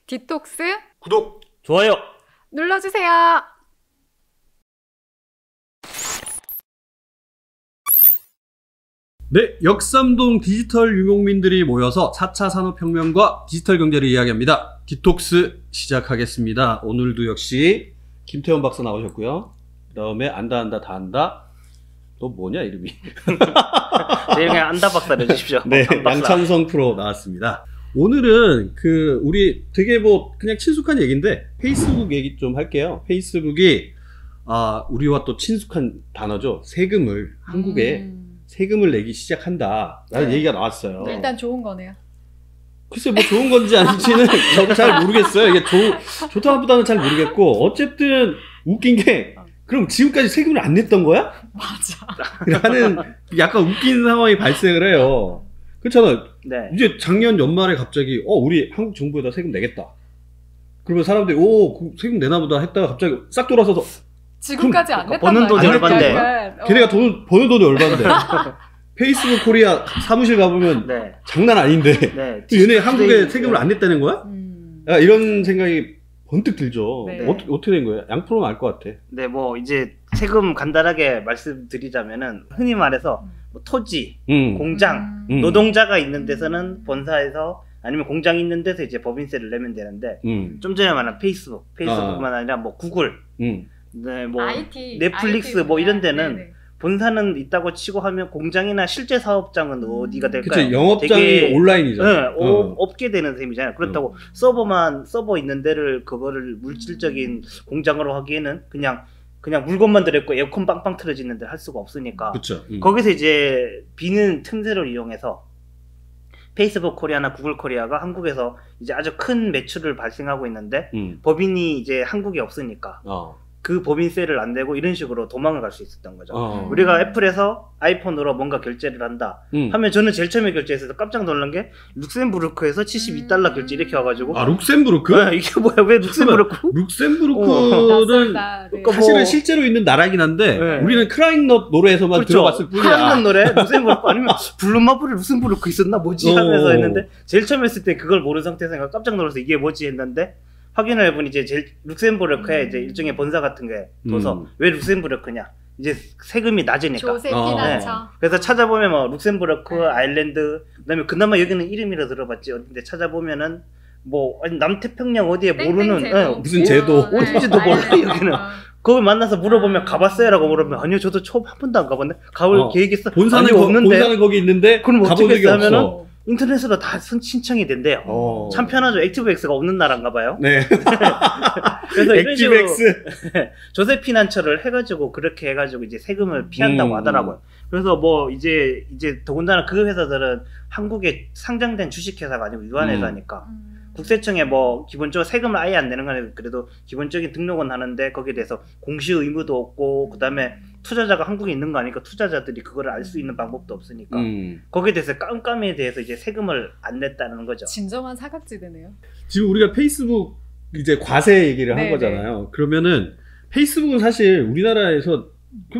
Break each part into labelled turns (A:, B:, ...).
A: 디톡스
B: 구독,
C: 좋아요.
A: 눌러주세요.
B: 네, 역삼동 디지털 유목민들이 모여서 4차 산업혁명과 디지털 경제를 이야기합니다. 디톡스 시작하겠습니다. 오늘도 역시 김태원 박사 나오셨고요. 그 다음에 안다 다 안다. 너 뭐냐 이름이?
C: 네, 그냥 안다 박사 내주십시오.
B: 네, 양찬성 프로 나왔습니다. 오늘은 우리 되게 그냥 친숙한 얘기인데 페이스북 얘기 좀 할게요. 페이스북이 우리와 또 친숙한 단어죠. 세금을 한국에 세금을 내기 시작한다 라는 얘기가 나왔어요.
A: 네, 일단 좋은 거네요.
B: 글쎄 좋은 건지 아닌지는 저도 잘 모르겠어요. 이게 좋다 나쁘다는 잘 모르겠고, 어쨌든 웃긴 게 그럼 지금까지 세금을 안 냈던 거야?
A: 맞아.
B: 라는 약간 웃긴 상황이 발생을 해요. 그렇잖아요.
C: 네.
B: 이제 작년 연말에 갑자기 우리 한국 정부에다 세금 내겠다. 그러면 사람들이 세금 내나 보다 했다가 갑자기 싹 돌아서서
A: 지금까지 안 냈단
C: 버는 돈이 얼만데.
B: 걔네가 버는 돈이 얼만데. 페이스북 코리아 사무실 가보면
C: 네.
B: 장난 아닌데.
C: 네.
B: 얘네 한국에 세금을 안 냈다는 거야? 이런 생각이 번뜩 들죠.
A: 네.
B: 어떻게 된 거예요? 양프로는 알 것 같아.
C: 네, 이제 세금 간단하게 말씀드리자면은 흔히 말해서 토지, 공장, 노동자가 있는 데서는 본사에서 아니면 공장이 있는 데서 이제 법인세를 내면 되는데 좀 전에 말한 페이스북뿐만 아니라 구글, 네,
A: IT,
C: 넷플릭스
A: IT
C: 이런 데는
A: 네네.
C: 본사는 있다고 치고 하면 공장이나 실제 사업장은 어디가 될까요?
B: 그치, 영업장이 온라인이잖아요.
C: 네, 없게 되는 셈이잖아요. 그렇다고 서버 있는 데를 그거를 물질적인 공장으로 하기에는 그냥 물건만 들어있고 에어컨 빵빵 틀어지는 데를 할 수가 없으니까.
B: 그쵸.
C: 거기서 이제 비는 틈새를 이용해서 페이스북 코리아나 구글 코리아가 한국에서 이제 아주 큰 매출을 발생하고 있는데 법인이 이제 한국에 없으니까 그 법인세를 안 내고 이런 식으로 도망을 갈 수 있었던 거죠. 우리가 애플에서 아이폰으로 뭔가 결제를 한다 하면 저는 제일 처음에 결제했을 때 깜짝 놀란 게 룩셈부르크에서 72달러 결제 이렇게 와가지고
B: 룩셈부르크?
C: 네, 이게 뭐야, 왜 룩셈부르크?
B: 룩셈부르크는 사실은 실제로 있는 나라긴 한데 우리는 크라잉넛 노래에서만 들어봤을 뿐이야.
C: 크라잉넛 노래? 룩셈부르크 아니면 블루마블에 룩셈부르크 있었나 뭐지 하면서 했는데 제일 처음 했을 때 그걸 모르는 상태에서 깜짝 놀라서 이게 뭐지 했는데 확인을 해보니 이제 룩셈부르크에 이제 일종의 본사 같은 게 둬서 왜 룩셈부르크냐? 이제 세금이 낮으니까.
A: 조세 피난처.
C: 네. 그래서 찾아보면 룩셈부르크, 아일랜드, 그다음에 그나마 여기는 이름이라 들어봤지. 근데 찾아보면은 남태평양 어디에 모르는
A: 제도.
B: 무슨 제도
C: 어딘지도 몰라요 여기는. 거기 만나서 물어보면 가봤어요?라고 물어보면 아니요 저도 처음 한 번도 안 가봤네. 가볼 계획 있어.
B: 본사는 거기 있는데
C: 그럼
B: 가본 적이 없어.
C: 인터넷으로 다 신청이 된대요. 참 편하죠. 액티브엑스가 없는 나라인가 봐요.
B: 네.
C: 그래서 이런 식으로
B: 액티브엑스
C: 조세 피난처를 해가지고 그렇게 해가지고 이제 세금을 피한다고 하더라고요. 그래서 이제 더군다나 그 회사들은 한국에 상장된 주식회사가 아니고 유한회사니까 국세청에 기본적으로 세금을 아예 안 내는 건 그래도 기본적인 등록은 하는데 거기에 대해서 공시 의무도 없고 그다음에 투자자가 한국에 있는 거 아니까 투자자들이 그거를 알 수 있는 방법도 없으니까 거기에 대해서 깜깜이에 대해서 이제 세금을 안 냈다는 거죠.
A: 진정한 사각지대네요.
B: 지금 우리가 페이스북 이제 과세 얘기를 한 거잖아요. 그러면은 페이스북은 사실 우리나라에서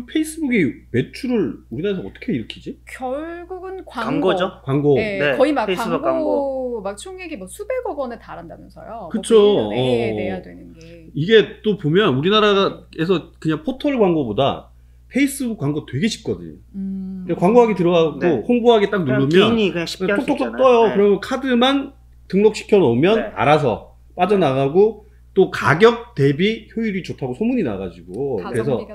B: 페이스북이 매출을 우리나라에서 어떻게 일으키지?
A: 결국은
C: 광고죠.
B: 광고.
A: 네, 거의
C: 페이스북
A: 광고 총액이 수백억 원에 달한다면서요.
B: 그쵸.
A: 내야 되는 게.
B: 이게 또 보면 우리나라에서 그냥 포털 광고보다 페이스북 광고 되게 쉽거든요. 광고하기 들어가고 홍보하기 딱 누르면
C: 개인이 그냥 쉽게 할 수
B: 톡톡톡
C: 있잖아요.
B: 떠요.
C: 네.
B: 그리고 카드만 등록시켜 놓으면 알아서 빠져나가고 또 가격 대비 효율이 좋다고 소문이 나가지고 그래서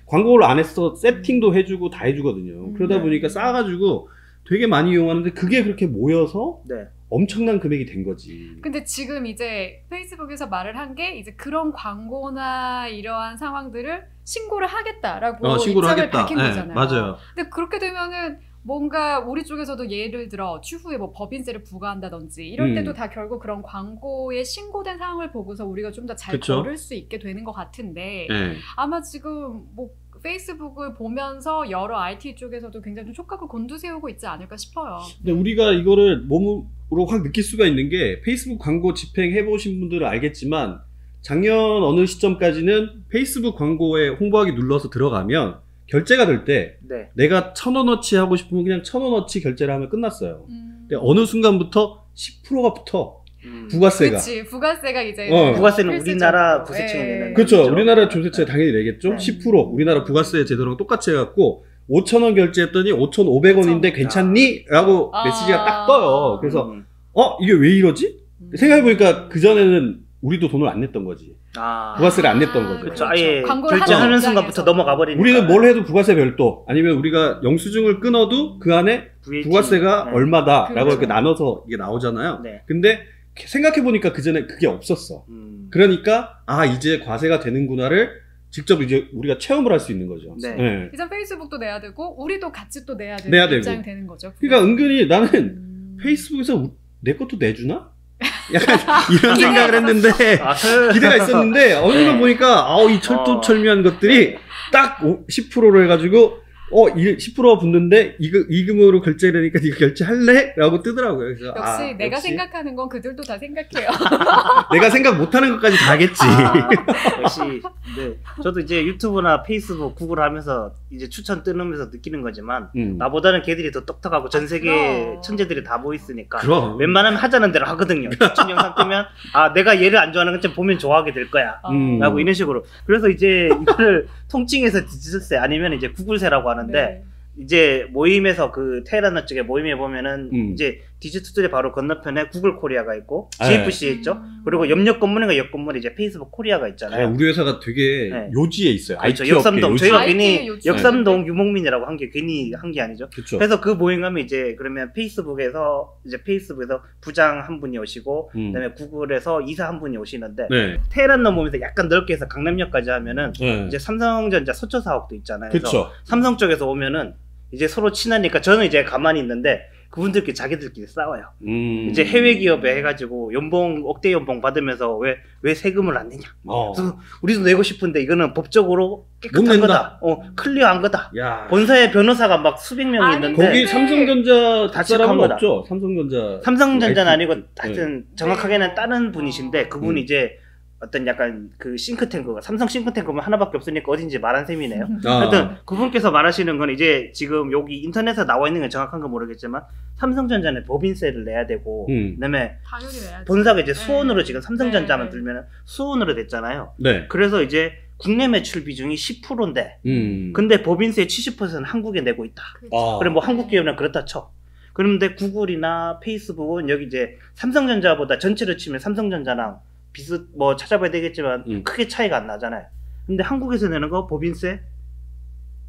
B: 광고를 안 했어 세팅도 해주고 다 해주거든요. 그러다 보니까 싸가지고 되게 많이 이용하는데 그게 그렇게 모여서 엄청난 금액이 된 거지.
A: 근데 지금 이제 페이스북에서 말을 한 게 이제 그런 광고나 이러한 상황들을 신고를 하겠다라고
B: 신고를
A: 입장을
B: 하겠다.
A: 밝힌 거잖아요.
B: 맞아요.
A: 근데 그렇게 되면은 뭔가 우리 쪽에서도 예를 들어 추후에 법인세를 부과한다든지 이럴 때도 다 결국 그런 광고에 신고된 상황을 보고서 우리가 좀 더 잘 걸을 수 있게 되는 것 같은데 아마 지금 페이스북을 보면서 여러 IT 쪽에서도 굉장히 좀 촉각을 곤두세우고 있지 않을까 싶어요.
B: 근데 우리가 이거를 몸으로 확 느낄 수가 있는 게 페이스북 광고 집행해 보신 분들은 알겠지만 작년 어느 시점까지는 페이스북 광고에 홍보하기 눌러서 들어가면 결제가 될 때 내가 1,000원어치 하고 싶으면 그냥 1,000원어치 결제를 하면 끝났어요. 근데 어느 순간부터 10%가 붙어. 부가세가.
A: 그렇지. 부가세가 이제
C: 부가세는 우리나라 구세청이 내는
B: 그렇죠. 우리나라 조세청 당연히 내겠죠. 10% 우리나라 부가세 제도랑 똑같이 해갖고 5,000원 결제했더니 5,500원인데 괜찮니? 라고 메시지가 딱 떠요. 그래서 이게 왜 이러지? 생각해보니까 그전에는 우리도 돈을 안 냈던 거지. 부가세를 안 냈던 거죠.
C: 그렇죠. 아예 결제하는 순간부터 넘어가 버리니까.
B: 우리는 뭘 해도 부가세 별도, 아니면 우리가 영수증을 끊어도 그 안에 부가세가 얼마다라고
A: 그렇죠.
B: 이렇게 나눠서 이게 나오잖아요.
C: 네.
B: 근데 생각해보니까 그전에 그게 없었어. 그러니까 이제 과세가 되는구나를 직접 이제 우리가 체험을 할 수 있는 거죠.
A: 네. 이제 페이스북도 내야 되고 우리도 같이 또 내야
B: 되고.
A: 입장이 되는 거죠.
B: 그러니까 은근히 나는 페이스북에서 내 것도 내주나? 약간 이런 생각을 했는데 기대가 있었는데 어느 날 보니까 이 철두철미한 것들이 딱 10%로 해가지고 10% 붙는데 이금으로 결제를 하니까 네가 결제할래? 라고 뜨더라고요. 그래서
A: 역시 내가 생각하는 건 그들도 다 생각해요.
B: 내가 생각 못하는 것까지 다 하겠지.
C: 역시 네. 저도 이제 유튜브나 페이스북, 구글 하면서 이제 추천 뜨면서 느끼는 거지만 나보다는 걔들이 더 똑똑하고 전 세계 천재들이 다 모있으니까 웬만하면 하자는 대로 하거든요. 추천 영상 뜨면 내가 얘를 안 좋아하는 건 좀 보면 좋아하게 될 거야 라고 이런 식으로. 그래서 이제 이거를 통칭해서 디지털세 아니면 이제 구글세라고 하는데 이제 모임에서 그 테헤란너 쪽에 모임에 보면은 이제 디지털세 바로 건너편에 구글 코리아가 있고 GFC에 있죠. 그리고 옆 건물인가 옆 건물에 이제 페이스북 코리아가 있잖아요.
B: 우리 회사가 되게 요지에 있어요.
C: 그렇죠. 역삼동. 저희가 괜히 역삼동 유목민이라고 한 게 괜히 한 게 아니죠.
B: 그쵸.
C: 그래서 그 모임 가면 이제 그러면 페이스북에서 부장 한 분이 오시고 그다음에 구글에서 이사 한 분이 오시는데 테헤란너 모임에서 약간 넓게 해서 강남역까지 하면은 이제 삼성전자 서초 사옥도 있잖아요. 그래서 삼성 쪽에서 오면은 이제 서로 친하니까 저는 이제 가만히 있는데 그분들끼리 자기들끼리 싸워요. 이제 해외 기업에 해가지고 억대 연봉 받으면서 왜 세금을 안 내냐. 그래서 우리도 내고 싶은데 이거는 법적으로 깨끗한 거다. 클리어한 거다. 본사에 변호사가 막 수백 명이 있는데
B: 거기 삼성전자 사람은 없죠.
C: 삼성전자는 아니고 하여튼 정확하게는 다른 분이신데 그분이 이제 어떤 약간 그 싱크탱크가 삼성 싱크탱크면 하나밖에 없으니까 어딘지 말한 셈이네요. 하여튼 그분께서 말하시는 건 이제 지금 여기 인터넷에 나와 있는 건 정확한 건 모르겠지만 삼성전자는 법인세를 내야 되고 그다음에 본사가 이제 수원으로 지금 삼성전자만 들면 수원으로 됐잖아요. 그래서 이제 국내 매출 비중이 10%인데 근데 법인세 70%는 한국에 내고 있다. 그래 뭐 한국 기업은 그렇다 쳐. 그런데 구글이나 페이스북은 여기 이제 삼성전자보다 전체를 치면 삼성전자랑 뭐 찾아봐야 되겠지만 크게 차이가 안 나잖아요. 근데 한국에서 내는 거 법인세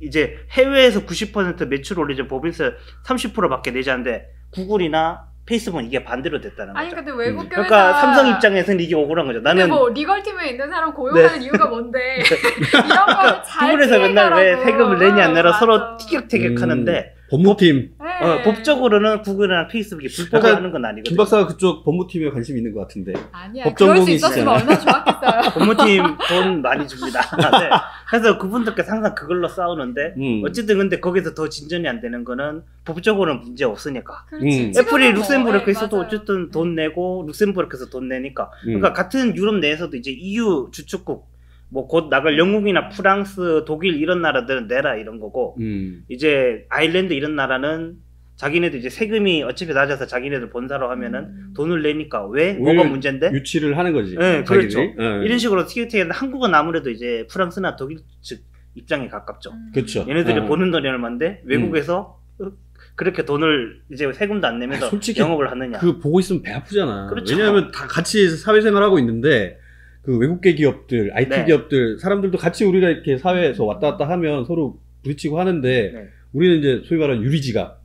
C: 이제 해외에서 90% 매출 올리죠. 법인세 30%밖에 내지 않는데 구글이나 페이스북은 이게 반대로 됐다는 거죠.
A: 아니 근데 외국 회사
C: 그러니까 삼성 입장에서는 이게 억울한 거죠. 나는
A: 뭐 리걸팀에 있는 사람 고용하는 이유가 뭔데 이런 거를 잘
C: 구글에서 맨날 왜 세금을 내냐 안 내라 서로 티격태격 하는데
B: 법무팀
C: 법적으로는 구글이나 페이스북이 불법을 하는 건 아니거든요.
B: 김 박사가 그쪽 법무팀에 관심 있는 것 같은데.
A: 아니야. 그럴 수 있었으면 얼마나 좋았겠어요.
C: 법무팀 돈 많이 줍니다. 그래서 그분들께서 항상 그걸로 싸우는데 어쨌든 근데 거기서 더 진전이 안 되는 거는 법적으로는 문제 없으니까. 애플이 룩셈부르크에서도 어쨌든 돈 내고 룩셈부르크에서 돈 내니까. 그러니까 같은 유럽 내에서도 이제 EU 주축국 뭐 곧 나갈 영국이나 프랑스, 독일 이런 나라들은 내라 이런 거고 이제 아일랜드 이런 나라는 자기네들 이제 세금이 어차피 낮아서 자기네들 본사로 하면은 돈을 내니까 왜? 뭐가 문제인데?
B: 유치를 하는 거지.
C: 네, 그렇죠. 이런 식으로 티격태격 한국은 아무래도 이제 프랑스나 독일 측 입장에 가깝죠.
B: 그렇죠.
C: 얘네들이 버는 돈이 얼마인데 외국에서 그렇게 돈을 이제 세금도 안 내면서 솔직히 영업을 하느냐.
B: 그 보고 있으면 배 아프잖아.
C: 그렇죠.
B: 왜냐하면 다 같이 사회생활하고 있는데 그 외국계 기업들, IT 기업들, 사람들도 같이 우리가 이렇게 사회에서 왔다 갔다 하면 서로 부딪히고 하는데 우리는 이제 소위 말하는 유리지갑,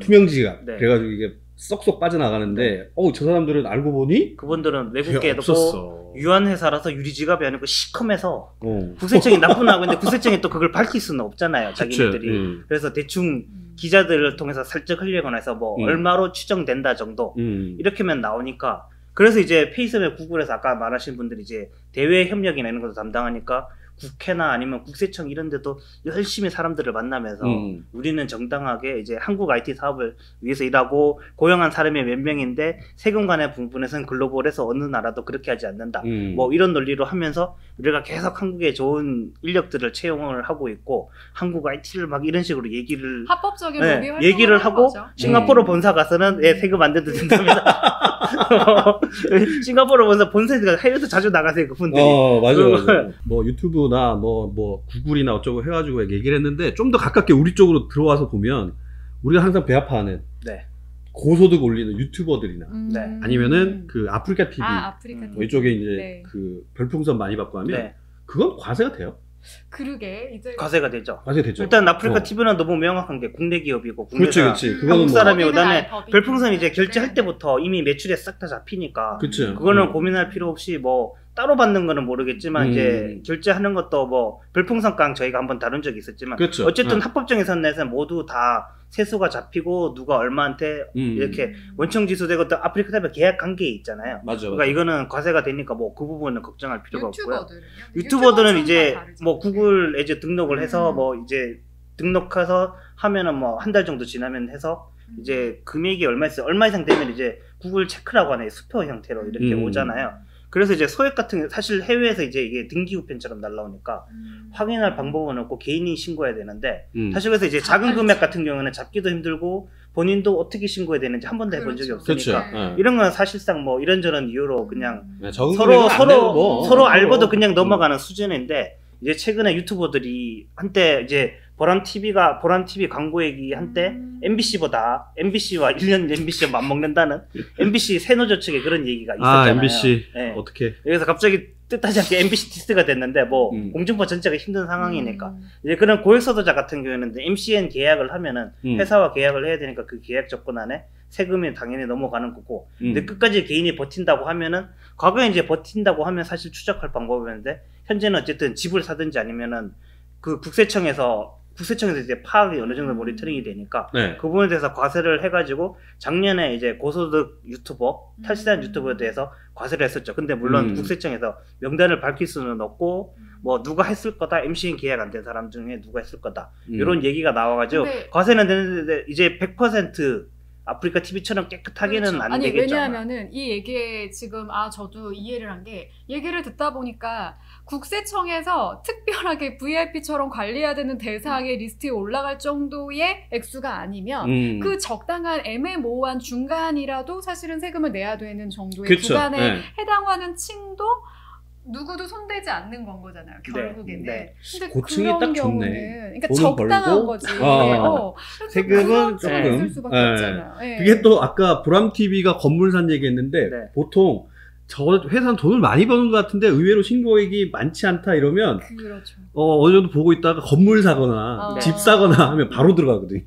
B: 투명지갑 그래가지고 이게 쏙쏙 빠져나가는데 저 사람들은 알고 보니
C: 그분들은 외국계도 유한회사라서 유리지갑이 아니고 시커매서 국세청이 나쁘나 근데 국세청이 또 그걸 밝힐 수는 없잖아요. 자기네들이. 그래서 대충 기자들을 통해서 살짝 흘리거나 해서 뭐 얼마로 추정된다 정도 이렇게만 나오니까 그래서 이제 페이스북 구글에서 아까 말하신 분들이 이제 대외 협력이나 이런 것도 담당하니까 국회나 아니면 국세청 이런 데도 열심히 사람들을 만나면서 우리는 정당하게 이제 한국 IT 사업을 위해서 일하고 고용한 사람이 몇 명인데 세금 관의 부분에서는 글로벌에서 어느 나라도 그렇게 하지 않는다. 뭐 이런 논리로 하면서 우리가 계속 한국에 좋은 인력들을 채용을 하고 있고 한국 IT를 막 이런 식으로 얘기를
A: 합법적인 로비 활동을
C: 얘기를 하고
A: 거죠.
C: 싱가포르 본사 가서는 세금 안 내도 된답니다. 싱가포르 보면서 본사에서 해외도 자주 나가세요 그분들이.
B: 맞아. 뭐 유튜브나 뭐 구글이나 어쩌고 해가지고 얘기를 했는데 좀 더 가깝게 우리 쪽으로 들어와서 보면 우리가 항상 배 아파하는
C: 네.
B: 고소득 올리는 유튜버들이나
C: 네.
B: 아니면은 그 아프리카 TV
A: 아프리카 TV.
B: 이쪽에 이제
A: 네.
B: 그 별풍선 많이 받고 하면
C: 네.
B: 그건 과세가 돼요.
A: 그러게 이제
C: 과세가 되죠.
B: 과세 되죠.
C: 일단 아프리카 TV는 너무 명확한 게 국내 기업이고 국내사
B: 그렇지. 그거는
C: 한국 사람이
A: 뭐
C: 그다음에
A: 법인은
C: 별풍선 이제 결제할
A: 네.
C: 때부터 이미 매출에 싹 다 잡히니까
B: 그치.
C: 그거는 고민할 필요 없이 뭐 따로 받는 거는 모르겠지만 이제 결제하는 것도 뭐 별풍선깡 저희가 한번 다룬 적이 있었지만
B: 그렇죠.
C: 어쨌든 합법적인 선에서는 모두 다 세수가 잡히고 누가 얼마한테 이렇게 원청지수되고 또 아프리카 TV에 계약 관계에 있잖아요.
B: 맞아.
C: 그러니까 이거는 과세가 되니까 뭐 그 부분은 걱정할 필요가 없고요.
A: 유튜버들은
C: 이제 뭐 구글 애저 등록을 해서 뭐 이제 등록해서 하면은 뭐 한 달 정도 지나면 해서 이제 금액이 얼마 이상 되면 이제 구글 체크라고 하는 수표 형태로 이렇게 오잖아요. 그래서 이제 소액 같은 게 사실 해외에서 이제 이게 등기우편처럼 날라오니까 확인할 방법은 없고 개인이 신고해야 되는데 사실 그래서 이제 작은 금액 같은 경우는 잡기도 힘들고 본인도 어떻게 신고해야 되는지 한 번도 해본 적이 없으니까
B: 그렇죠.
C: 이런 건 사실상 뭐 이런저런 이유로 그냥
B: 서로
C: 서로 알고도 그냥 넘어가는 수준인데 이제 최근에 유튜버들이 한때 이제 보람 TV 광고액이 한때 MBC와 1년 MBC가 맞먹는다는 MBC 세노조 측에 그런 얘기가 있었잖아요.
B: MBC
C: 네.
B: 어떻게?
C: 그래서 갑자기 뜻하지 않게 MBC 디스가 됐는데 뭐 공중파 전체가 힘든 상황이니까 이제 그런 고액소득자 같은 경우에는 MCN 계약을 하면은 회사와 계약을 해야 되니까 그 계약 조건 안에 세금이 당연히 넘어가는 거고 근데 끝까지 개인이 버틴다고 하면은 과거에 이제 버틴다고 하면 사실 추적할 방법이었는데 현재는 어쨌든 집을 사든지 아니면은 그 국세청에서 이제 파악이 어느 정도 모니터링이 되니까 그 부분에 대해서 과세를 해가지고 작년에 이제 고소득 유튜버 탈세한 유튜버에 대해서 과세를 했었죠. 근데 물론 국세청에서 명단을 밝힐 수는 없고 뭐 누가 했을 거다 MCN 계약 안 된 사람 중에 누가 했을 거다 이런 얘기가 나와가지고 과세는 되는데 이제 100% 아프리카 TV처럼 깨끗하게는
A: 그렇죠.
C: 안 되겠죠.
A: 왜냐하면은 이 얘기에 지금 저도 이해를 한 게 얘기를 듣다 보니까 국세청에서 특별하게 VIP처럼 관리해야 되는 대상의 리스트에 올라갈 정도의 액수가 아니면 그 적당한 애매모호한 중간이라도 사실은 세금을 내야 되는 정도의 구간에 해당하는 층도 누구도 손대지 않는 건 거잖아요. 결국에는. 근데
B: 고층이
A: 그런
B: 딱
A: 경우는
B: 좋네.
A: 그러니까 적당한 거지.
B: 세금은
A: 조금 있을 수밖에 없잖아요.
B: 그게 또 아까 보람TV가 건물산 얘기했는데 보통 저 회사는 돈을 많이 버는 것 같은데 의외로 신고액이 많지 않다 이러면
A: 그렇죠.
B: 어느 정도 보고 있다가 건물 사거나 집 사거나 하면 바로 들어가거든.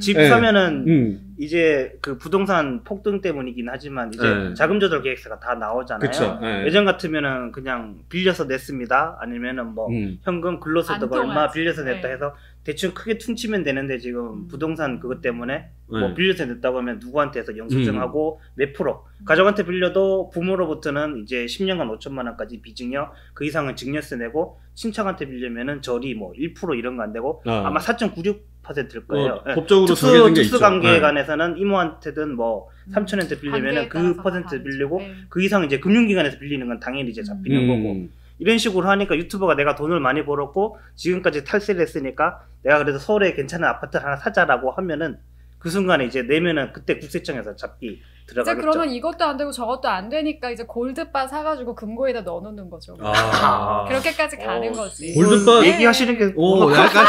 C: 집 사면은 이제 그 부동산 폭등 때문이긴 하지만 이제 자금 조달 계획서가 다 나오잖아요.
B: 그쵸.
C: 예전 같으면은 그냥 빌려서 냈습니다. 아니면은 뭐 현금 근로소득 얼마 빌려서 냈다 해서 대충 크게 퉁치면 되는데 지금 부동산 그것 때문에 뭐 빌려서 냈다고 하면 누구한테 해서 영수증하고 몇 프로 가족한테 빌려도 부모로부터는 이제 10년간 5천만 원까지 비증여 그 이상은 증여세 내고 친척한테 빌리면은 절이 뭐 1% 이런 거 안 되고 아마 4.96%일 거예요.
B: 법적으로 정해진 게 있죠.
C: 특수관계에 관해서는 이모한테든 뭐 삼촌한테 빌리면은 그 퍼센트 빌리고 그 이상 이제 금융기관에서 빌리는 건 당연히 이제 잡히는 거고 이런 식으로 하니까 유튜버가 내가 돈을 많이 벌었고 지금까지 탈세를 했으니까 내가 그래도 서울에 괜찮은 아파트 하나 사자라고 하면은 그 순간에 이제 내면은 그때 국세청에서 잡기 들어가겠죠.
A: 이제 그러면 이것도 안 되고 저것도 안 되니까 이제 골드바 사가지고 금고에다 넣어놓는 거죠. 그렇게까지 가는 거지.
B: 골드바
C: 얘기하시는 게
A: 약간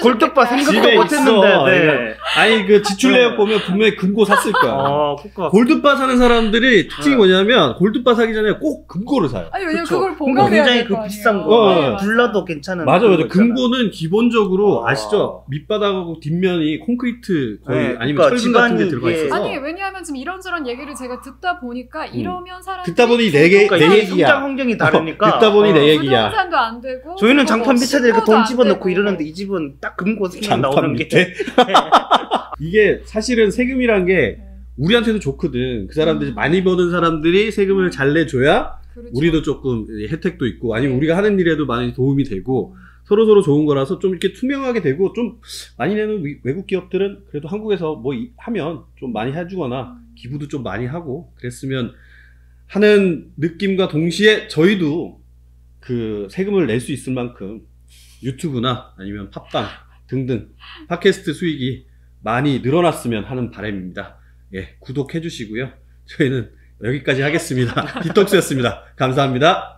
C: 골드바 생각도 못했는데.
B: 아니 그 지출 내역 보면 분명히 금고 샀을 거야. 골드바 사는 사람들이 특징이 뭐냐면 골드바 사기 전에 꼭 금고를 사요.
A: 아니 왜냐면 그걸 보관해야 될 거 아니에요.
C: 비싼 거. 불러도 괜찮은.
B: 맞아. 금고는 기본적으로 아시죠? 밑바닥하고 뒷면이 콘크리트 거의 아니면 철근 같은 게 들어가 있어서.
A: 아니 왜냐하면 지금 이런저런 얘기를 제가 듣다 보니까 이러면 사람들이
B: 듣다 보니 내 얘기야.
C: 성장 환경이 다르니까
B: 듣다 보니 내 얘기야.
A: 부동산도 안 되고
C: 저희는 장판 밑에다 이렇게 돈 집어넣고 이러는데 이 집은 딱 금고 생각 나오는 게
B: 이게 사실은 세금이란 게 우리한테도 좋거든. 그 사람들이 많이 버는 사람들이 세금을 잘 내줘야 우리도 조금 혜택도 있고 아니면 우리가 하는 일에도 많이 도움이 되고 서로서로 좋은 거라서 좀 이렇게 투명하게 되고 좀 많이 내는 외국 기업들은 그래도 한국에서 뭐 하면 좀 많이 해주거나 기부도 좀 많이 하고 그랬으면 하는 느낌과 동시에 저희도 그 세금을 낼 수 있을 만큼 유튜브나 아니면 팟빵 등등 팟캐스트 수익이 많이 늘어났으면 하는 바람입니다. 예, 구독해 주시고요. 저희는 여기까지 하겠습니다. 디톡스였습니다. 감사합니다.